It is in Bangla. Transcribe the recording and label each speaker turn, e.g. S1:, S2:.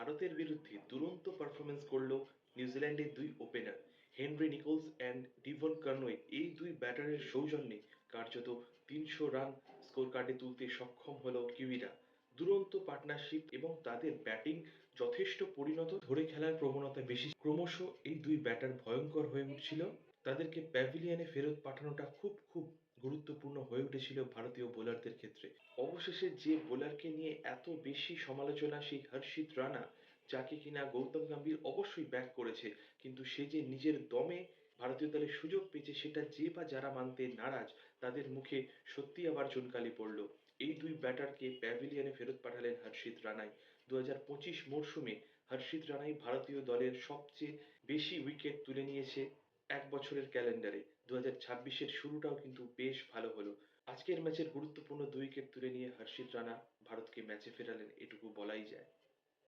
S1: ভারতের বিরুদ্ধে দুরন্ত পারফরমেন্স করল নিউজিল্যান্ডের দুই opener Henry Nicolas and Devon Conway. এই দুই ব্যাটারের সৌজন্যে কার্যত ৩০০ রান স্কোর কার্ডে তুলতে সক্ষম হলো কিউইরা। দুরন্ত পার্টনারশিপ এবং তাদের ব্যাটিং যথেষ্ট পরিণত, ধরে খেলার প্রবণতা বেশি। ক্রমশ এই দুই ব্যাটার ভয়ঙ্কর হয়ে উঠছিল। তাদেরকে প্যাভিলিয়নে ফেরত পাঠানোটা খুব খুব গুরুত্বপূর্ণ হয়ে উঠেছিল ভারতীয় বোলারদের ক্ষেত্রে। অবশেষে যে বোলারকে নিয়ে এত বেশি সমালোচনা, সেই হর্ষিত রানা, যাকে কিনা গৌতম গম্ভীর অবশ্যই ব্যাক করেছে, কিন্তু সে যে নিজের দমে ভারতীয় দলে সুযোগ পেয়েছে সেটা যে বা যারা মানতে নারাজ তাদের মুখে সত্যি আবার চুনকালি পড়ল। এই দুই ব্যাটারকে প্যাভিলিয়নে ফেরত পাঠালেন হর্ষিত রানাই। ২০২৫ মরশুমে হর্ষিত রানাই ভারতীয় দলের সবচেয়ে বেশি উইকেট তুলে নিয়েছে এক বছরের ক্যালেন্ডারে। ২০২৬-এর শুরুটাও কিন্তু বেশ ভালো হলো। আজকের ম্যাচের গুরুত্বপূর্ণ ২ উইকেট তুলে নিয়ে হর্ষিত রানা ভারতকে ম্যাচে ফেরালেন, এটুকু বলাই যায়।